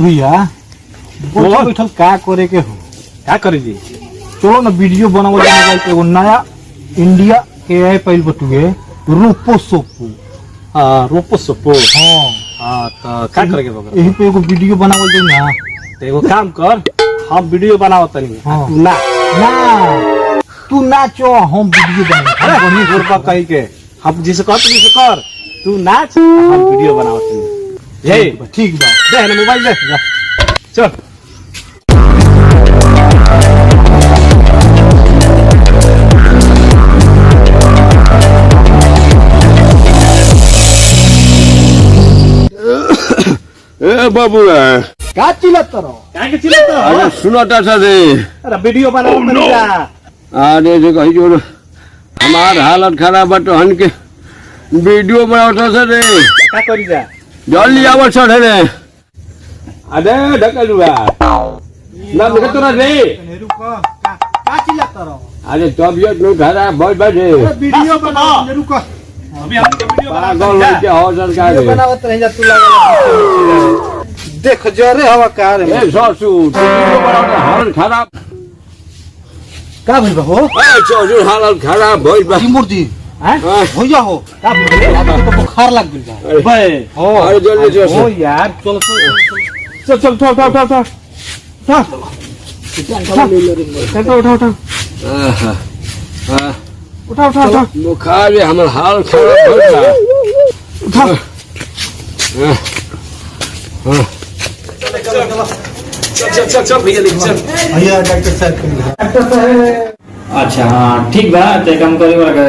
भैया बैठल बैठल का करे के हो क्या करे जी चलो ना वीडियो बनावल मोबाइल पे एगो नया इंडिया के ऐप आइल बटुए रोपो सोपो रोपो सोपो हाँ तो क्या करे के बगल यही पे एगो वीडियो बनावल जाई ना तो एगो काम कर हम वीडियो बनावत तनी हाँ। तू ना ना तू नाचो हम वीडियो बनाए अरे गोरपा कही के हम जिसे कर तू नाच हम वीडियो बनावत तनी ये ठीक बा दे ना मोबाइल दे जा। चल ए बाबू का चिल्लात रहो क्या के चिल्ला तो अरे सुनता था रे अरे वीडियो बनावत तनी जा अरे जो कही जो हमार हालत खराब है तो हन के वीडियो बनाता था रे क्या करी जा जल्दी आवर चढ़ रे अरे ढकलुआ ना देखत तो ना रे का चिल्लात रहो अरे तबियत नु खराब बहुत बजे वीडियो बनाओ रुको अभी हम वीडियो पागल हो के हो सरकार वीडियो बनावत रह जा तू लगा देख जरे हवा का रे ए ससु वीडियो बनाता हालत खराब का भइल बा हो ए ससु हालत खराब बहुत बा मूर्ति हैं भैया हो का भइल तो बुखार लग गइल बा बे हो अरे जल्दी से हो यार चल चल उठा उठा बुखार है हमार हाल खराब हो गया उठा चल भैया लेके चल भैया डॉक्टर साहब अच्छा हाँ ठीक बा ते काम करे वाला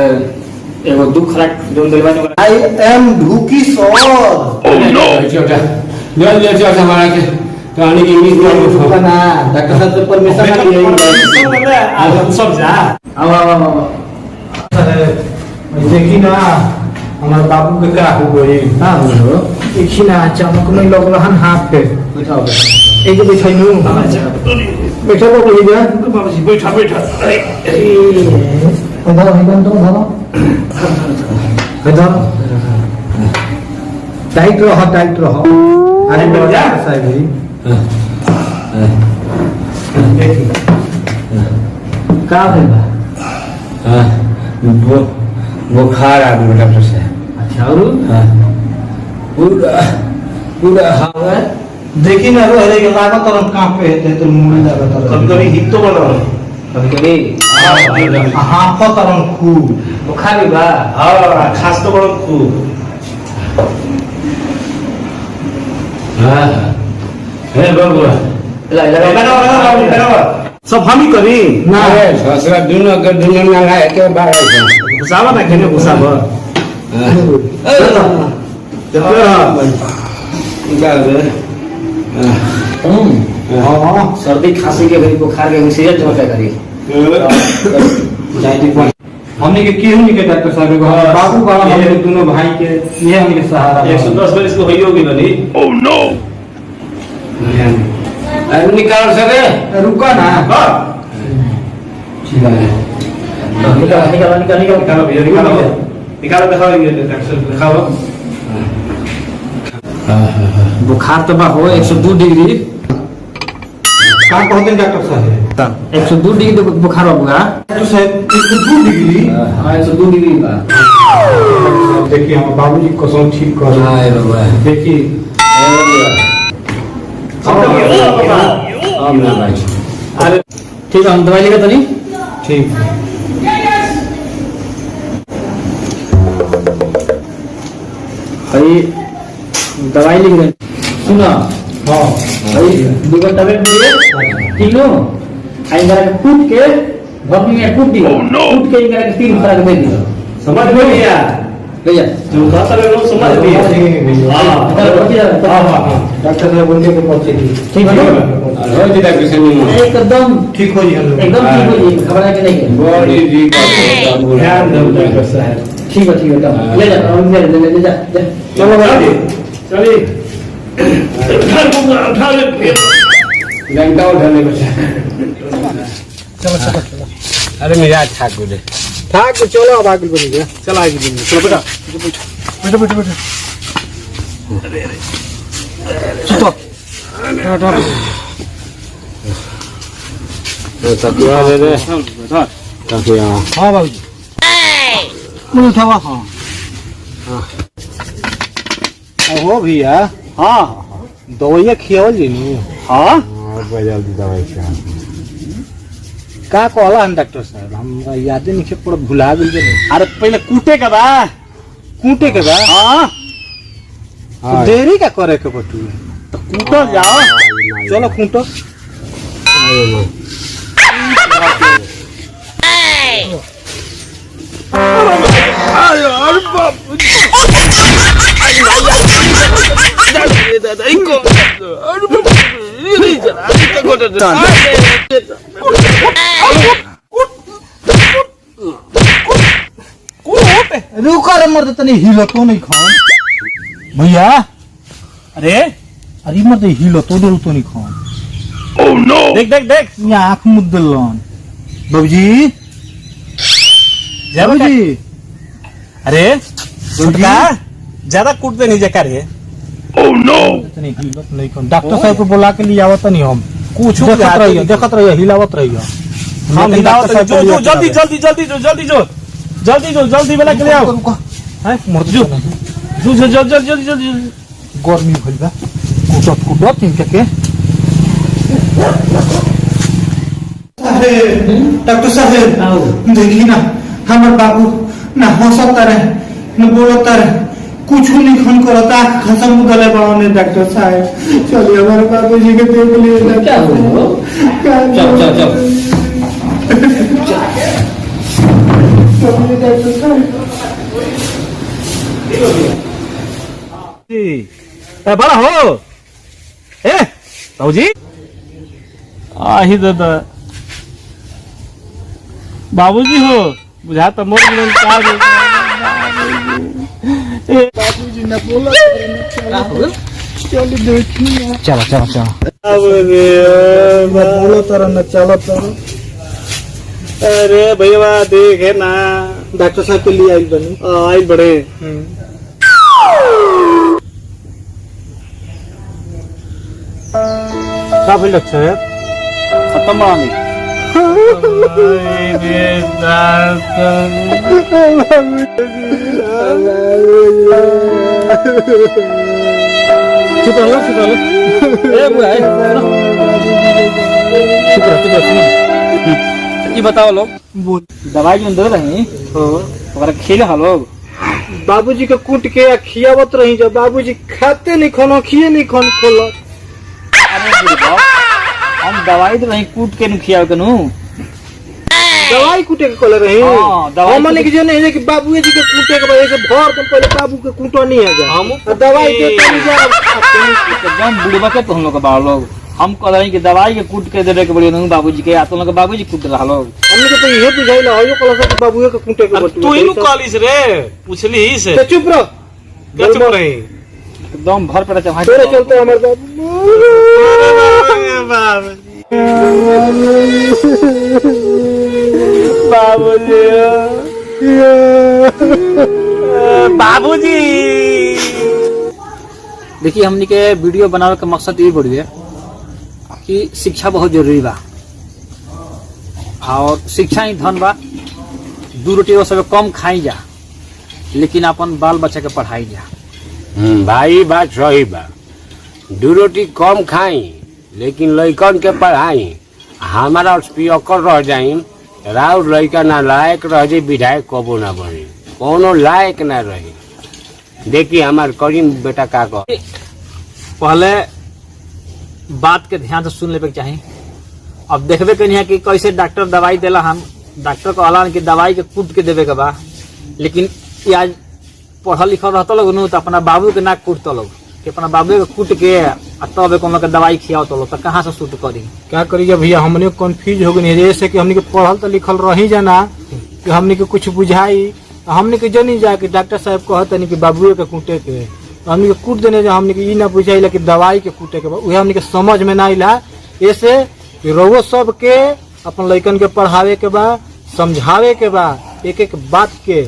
एगो दुख खराक जोन दिलवा ने आई एम ढूकी सर जल्दी से हमारा के कहानी की इंग्लिश में ना डॉक्टर साहब से परमिशन नहीं है आज हम सब जा आओ देखी ना हमारे बाबू के का हो गई हां हो देखी ना अचानक में लोग रहन हाथ पे बैठाओ एक बैठा नु बैठा को बोली जा बाबूजी बैठा इधर इधर तो इधर टाइट रहो अरे जा साहब जी का भेल बा बुखार आ गया डॉक्टर साहब अच्छा और पूरा हां देखी ना रो रे लागत और कांपे हेते तो मुंह लागत कभी हिट तो बना कभी हां फतरन खूब बुखार भी बा हां खास तो बड़ा खूब हे बाबू लगा सब हम ही करी ना ससुरा दोनों के दोनों में लगा के बाहर से घुसावा ना खेने घुसावा हां सर्दी खांसी के घड़ी बुखार के सीरियस होता करी हमने के केहू नहीं के डॉक्टर साहब को बाबू का हमारे दोनों भाई के ये हमके सहारा 110 बरस को होई होगी बनी ओह नो अरे निकाल सके रुका ना हां ठीक है निकाल निकालो भैया निकालो दिखाओ ये डॉक्टर दिखाओ बुखार तो बा हो 102 डिग्री का कहते हैं डॉक्टर साहब 102 डिग्री बुखार होगा डॉक्टर साहब 102 डिग्री हां 102 डिग्री बा देखिए हम बाबूजी को सब ठीक कर हाय बाबा देखिए अब ना भाई अरे ठीक है हम दवाई लेके तो नहीं ठीक भाई दवाई लिख रहे सुनो हां भाई दो टैबलेट दे किलो आई मेरा के कूट के बॉडी में कूट दियो कूट के मेरा के 3 तरह दे दियो समझ में गया ले जा जो कहता है लोग समझ लिए हां हां डॉक्टर साहब बोलने के पहुंचे ठीक है हो जी डॉक्टर साहब एकदम ठीक हो जाएगा एकदम ठीक हो जाएगी घबरा के नहीं बॉडी जी का ध्यान दो डॉक्टर साहब ठीक है तब ले जा और ले जा चलो भाई चलिए उठा ले घंटा उठाने को चलो अरे मेरा ठाक बोले ठाक चलो अब आगे बढ़िए चला आगे दिन चलो बेटा बैठो बैठो बैठो सुतो तकिया दे दे तकिया। हाँ बाबूजी मुझे उठावा। हाँ हो भैया। हाँ दवाइया खियावल जी नी। हाँ जल्दी दवाई खा। का कहला हम डॉक्टर साहब, हमरा यादे नहीं पूरा भुला गेल बे। अरे पहले कूटे के बा। कूटे के बा। हाँ तो देरी का करे के बटू। तो कूटल जाओ। चलो कूटो। रुका रे मर्द तनी हिलतो नहीं खान भैया। अरे अरे मर्द हिलतो डलतो नहीं खान। देख देख देख ये आँख मुद्दलन बाबूजी। बाबूजी अरे छोटका ज्यादा कूटते नहीं जका रे। तनी हिलत नहीं खान। डॉक्टर साहब को बुला के लिए आवत नहीं हम। कुछ देखत रहिए हिलावत रहिए। हम हिलावत जो जो जल्दी जल्दी जल्दी जो जल्दी जो जल्दी जो जल्दी वाला के ले आओ। हैं मर्द जो जो जो जल्दी जल्दी जल्दी गर्मी भइल बा। कुटत कुटत इनके के डॉक्टर साहब देखी ना हमार बाबू ना हंसता रहे न बोलता रहे कुछ नहीं खन करता। खसम मुदले बड़ाने डॉक्टर साहब चलिए हमारे बाबू जी के देख लिए। क्या हो चल चल चल बड़ा हो ए बाबूजी। आही दादा बाबूजी हो बुझा तो मोर मिलन का बाबूजी न बोला चलो देखी ना। चलो चलो चलो बोलो तरह न चलो तरह। अरे भैया देखे ना डॉक्टर साहब के लिए आई बनी आई बड़े। का भइल डॉक्टर साहब? खत्म नहीं चुप रहो चुप रहो। ए बुआ चुप रहो। ये बताओ लोग बोल। दवाई जो दे रही ओकरा खेल हा लोग। बाबूजी के कूट के खियावत रही जब बाबूजी खाते नहीं खाना खिए नहीं खान खोला। अरे बुढ़वा हम दवाई दे रही कूट के खियाव के नु। दवाई कूटे के खोले रही। हाँ, दवाई हम माने कि जो नहीं है कि बाबूजी के कूटे के वजह से भर तुम पहले बाबू के कूटो नहीं है जा। हम दवाई दे नहीं जा। एकदम बुढ़वा के तो हम लोग का बाल लोग हम कह रहे कि दवाई के कूट के दे के बड़ी बाबूजी के तो लोग बाबूजी कूट रहा लोग। हमने तो ये बुझाइला हो कल से बाबू के कूटे के बटू। तू ही कहलिस रे पूछली ही से। तो चुप रहो। क्या चुप रही? एकदम भर पेट चढ़ा तेरे चलते हमारे बाबूजी। देखिए हमने के वीडियो बनावे का मकसद ये बढ़िया कि शिक्षा बहुत जरूरी बा और शिक्षा ही धन बा। 2 रोटी वो सब कम खाई जा लेकिन अपन बाल बच्चा के पढ़ाई जा। भाई बात सही बा। 2 रोटी कम खाई लेकिन लइकन के पढ़ाई। हमारा पियकर रह जाई राउर लइका ना लायक रह जाई विधायक कबो ना बनी कोनो लायक ना रही। देखिए हमार करीम बेटा का कह पहले बात के ध्यान से सुन लेवे चाहिए। अब देखबे कहीं कि कैसे डॉक्टर दवाई देला हम डॉक्टर को अलान की दवाई के कूट के देवे के बा लेकिन ये आज पढ़ल लिखल रहता लोग नु तो अपना बाबू के नाक कूटता लोग कि अपना बाबू के कूट के तब कोनो के दवाई खियाओ तो लोग तो कहाँ से सूट करी। क्या करिए भैया हमने कंफ्यूज हो गए जैसे कि हमने के पढ़ल तो लिखल रही जाना कि हमने के कुछ बुझाई हमने के जनी जा कि डॉक्टर साहब कहते नहीं कि बाबू के कूटे के तो हमने के कूट देने जा हमने के ई ना बुझाइला कि दवाई के कूटे के वह हमने के समझ में ना आइला। ऐसे रोवो सब के अपन लइकन के पढ़ावे के बा समझावे के बा एक एक बात के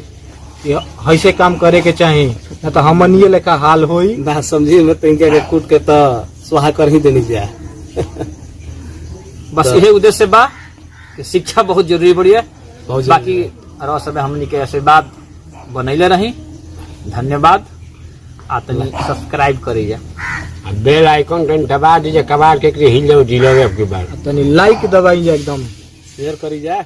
ऐसे काम करे के चाहिए ना तो हमन ये लेखा हाल होई। बात समझी में तनिका के कूट के तो स्वाहा कर ही देनी जाए। बस तो- यही उद्देश्य बा कि शिक्षा बहुत जरूरी बड़ी है। बहुत बाकी और सब हमनी के आशीर्वाद बनैले रही। धन्यवाद। आ तनी सब्सक्राइब करिए, बेल आइकन कहीं दबा दीजिए, कबाड़ के हिल जाओ जिलोगे आपकी बार। तनी लाइक दबाई एकदम। शेयर करी जाए।